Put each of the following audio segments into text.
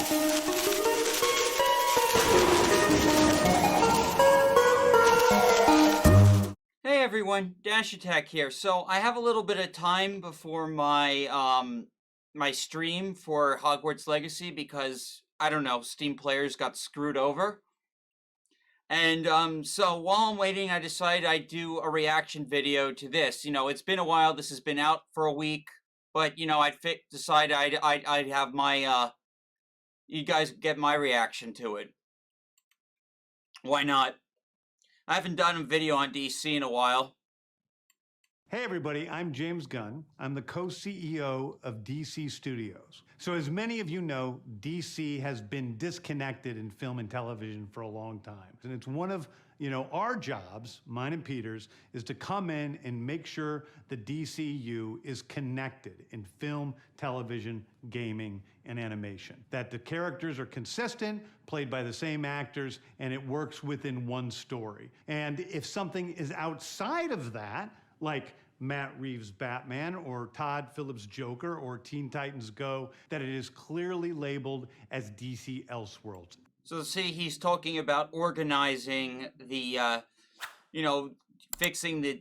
Hey everyone, Dash Attack here. So I have a little bit of time before my stream for Hogwarts Legacy because I don't know, Steam players got screwed over. And so while I'm waiting, I decided I'd do a reaction video to this. It's been a while. This has been out for a week, but I'd decide I'd have my you guys get my reaction to it. Why not? I haven't done a video on DC in a while. Hey everybody, I'm James Gunn. I'm the co-CEO of DC Studios. So as many of you know, DC has been disconnected in film and television for a long time. And it's one of, our jobs, mine and Peter's, is to come in and make sure the DCEU is connected in film, television, gaming, and animation. That the characters are consistent, played by the same actors, and it works within one story. And if something is outside of that, like Matt Reeves' Batman or Todd Phillips' Joker or Teen Titans Go, that it is clearly labeled as DC Elseworlds. So see, he's talking about organizing the, fixing the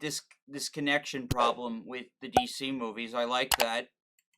disconnection problem with the DC movies. I like that.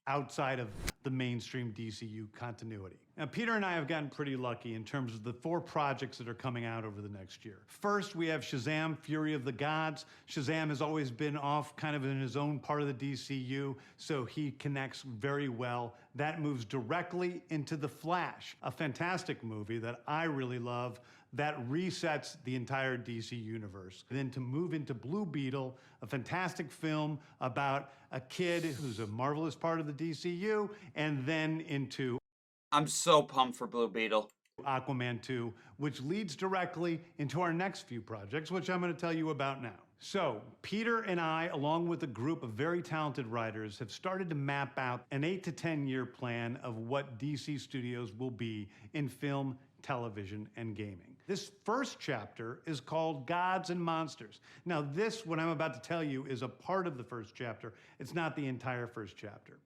Outside of the mainstream DCU continuity. Now, Peter and I have gotten pretty lucky in terms of the 4 projects that are coming out over the next year. First, we have Shazam! Fury of the Gods. Shazam has always been off kind of in his own part of the DCU, so he connects very well. That moves directly into The Flash, a fantastic movie that I really love that resets the entire DC universe. Then to move into Blue Beetle, a fantastic film about a kid who's a marvelous part of the DCU, and then into I'm so pumped for Blue Beetle. Aquaman 2, which leads directly into our next few projects, which I'm going to tell you about now. So, Peter and I, along with a group of very talented writers, have started to map out an 8 to 10 year plan of what DC Studios will be in film, television, and gaming. This first chapter is called Gods and Monsters. Now, what I'm about to tell you, is a part of the first chapter. It's not the entire first chapter.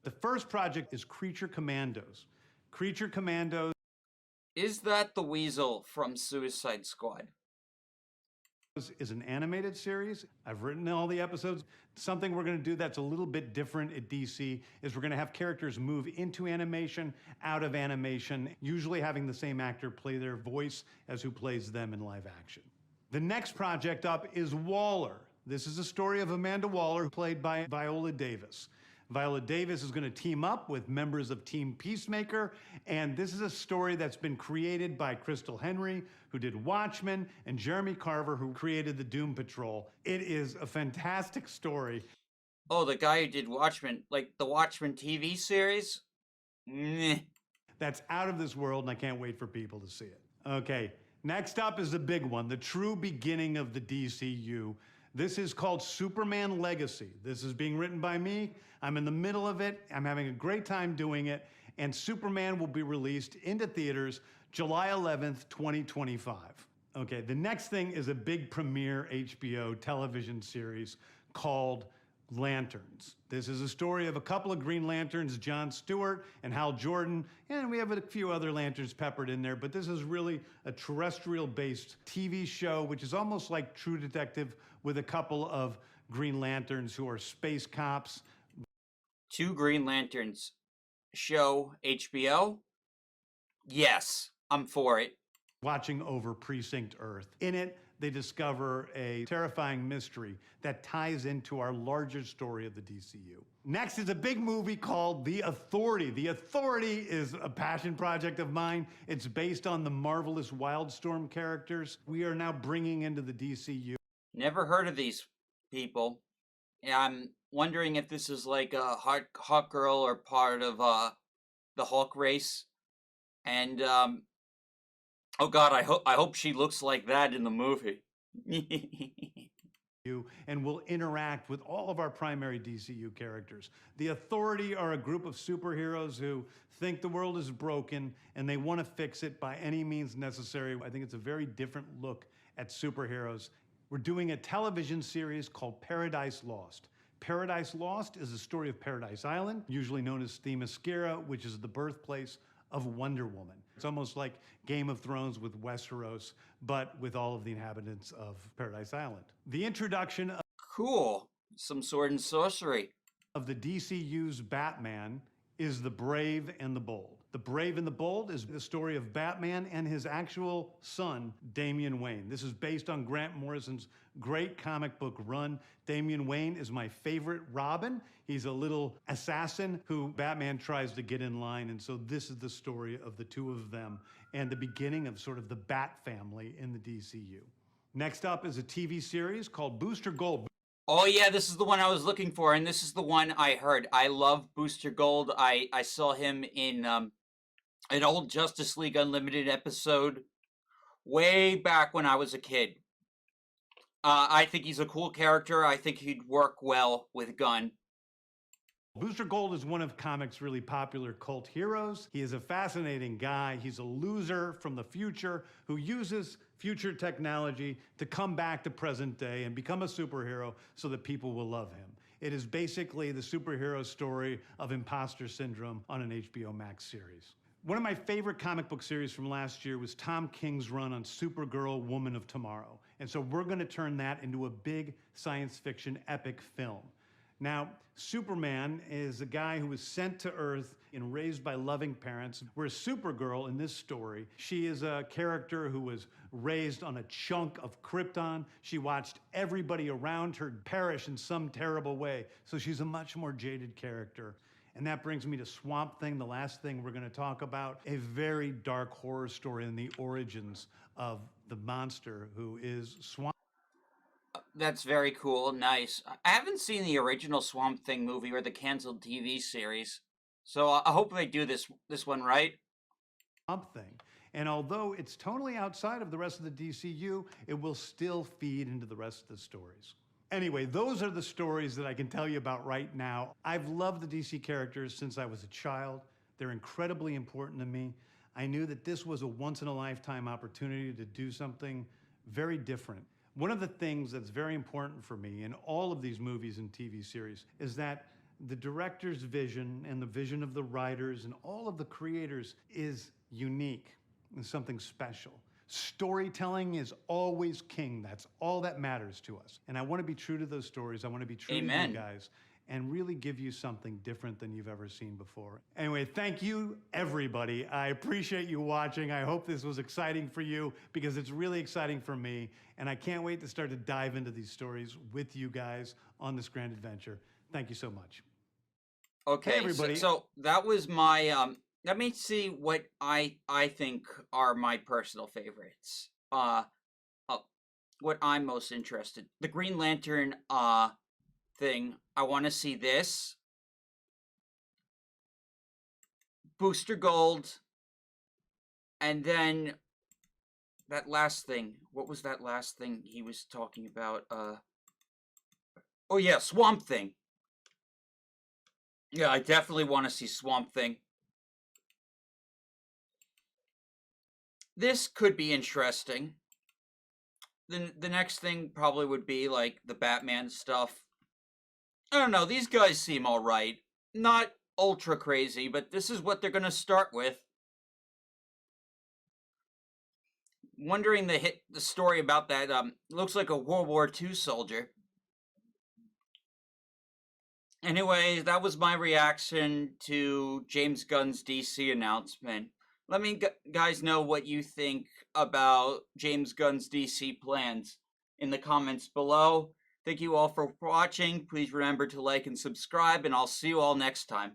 The first project is Creature Commandos. Creature Commandos is that the Weasel from Suicide Squad? Is an animated series. I've written all the episodes. Something we're going to do that's a little bit different at DC is we're going to have characters move into animation, out of animation, usually having the same actor play their voice as who plays them in live action. The next project up is Waller. This is a story of Amanda Waller, played by Viola Davis. Viola Davis is going to team up with members of Team Peacemaker, and this is a story that's been created by Crystal Henry, who did Watchmen, and Jeremy Carver, who created the Doom Patrol. It is a fantastic story. Oh, the guy who did Watchmen, like the Watchmen TV series? Meh. That's out of this world, and I can't wait for people to see it. Okay, next up is the big one, the true beginning of the DCU. This is called Superman Legacy. This is being written by me. I'm in the middle of it. I'm having a great time doing it. And Superman will be released into theaters July 11th, 2025. Okay, the next thing is a big premiere HBO television series called Lanterns. This is a story of a couple of Green Lanterns, John Stewart and Hal Jordan, and we have a few other Lanterns peppered in there, but this is really a terrestrial-based TV show, which is almost like True Detective with a couple of Green Lanterns who are space cops. 2 Green Lanterns show, HBO? Yes, I'm for it. Watching over Precinct Earth. In it, they discover a terrifying mystery that ties into our larger story of the DCU. Next is a big movie called The Authority. The Authority is a passion project of mine. It's based on the marvelous Wildstorm characters we are now bringing into the DCU. Never heard of these people. I'm wondering if this is like a Hawk Girl or part of the Hulk race. And oh God, I hope she looks like that in the movie. And will interact with all of our primary DCU characters. The Authority are a group of superheroes who think the world is broken and they want to fix it by any means necessary. I think it's a very different look at superheroes. We're doing a television series called Paradise Lost. Paradise Lost is the story of Paradise Island, usually known as Themyscira, which is the birthplace of Wonder Woman. It's almost like Game of Thrones with Westeros, but with all of the inhabitants of Paradise Island. The introduction Cool. Some sword and sorcery. of the DCU's Batman is The Brave and the Bold. The Brave and the Bold is the story of Batman and his actual son, Damian Wayne. This is based on Grant Morrison's great comic book run. Damian Wayne is my favorite Robin. He's a little assassin who Batman tries to get in line, and so this is the story of the two of them and the beginning of sort of the Bat family in the DCU. Next up is a TV series called Booster Gold. Oh yeah, this is the one I was looking for, and this is the one I heard. I love Booster Gold. I saw him in an old Justice League Unlimited episode way back when I was a kid. I think he's a cool character. I think he'd work well with Gunn. Booster Gold is one of comics' really popular cult heroes. He is a fascinating guy. He's a loser from the future who uses future technology to come back to present day and become a superhero so that people will love him. It is basically the superhero story of imposter syndrome on an HBO Max series. One of my favorite comic book series from last year was Tom King's run on Supergirl, Woman of Tomorrow. And so we're going to turn that into a big science fiction epic film. Now, Superman is a guy who was sent to Earth and raised by loving parents, whereas Supergirl in this story, she is a character who was raised on a chunk of Krypton. She watched everybody around her perish in some terrible way, so she's a much more jaded character. And that brings me to Swamp Thing, the last thing we're going to talk about, a very dark horror story in the origins of the monster who is Swamp. That's very cool. Nice. I haven't seen the original Swamp Thing movie or the canceled TV series, so I hope they do this one right. Thing. And although it's totally outside of the rest of the DCU, it will still feed into the rest of the stories. Anyway, those are the stories that I can tell you about right now. I've loved the DC characters since I was a child. They're incredibly important to me. I knew that this was a once-in-a-lifetime opportunity to do something very different. One of the things that's very important for me in all of these movies and TV series is that the director's vision and the vision of the writers and all of the creators is unique and something special. Storytelling is always king. That's all that matters to us. And I want to be true to those stories. I want to be true to you guys and really give you something different than you've ever seen before. Anyway, thank you, everybody. I appreciate you watching. I hope this was exciting for you because it's really exciting for me. And I can't wait to start to dive into these stories with you guys on this grand adventure. Thank you so much. Okay, hey, everybody. So that was my let me see what I think are my personal favorites. What I'm most interested. The Green Lantern thing. I want to see this. Booster Gold. And then that last thing. What was that last thing he was talking about? Oh yeah, Swamp Thing. Yeah, I definitely want to see Swamp Thing. This could be interesting. The next thing probably would be like the Batman stuff. I don't know, these guys seem all right. Not ultra crazy, but this is what they're going to start with. Wondering the story about that looks like a World War II soldier. Anyway, that was my reaction to James Gunn's DC announcement. Let me guys know what you think about James Gunn's DC plans in the comments below. Thank you all for watching. Please remember to like and subscribe, and I'll see you all next time.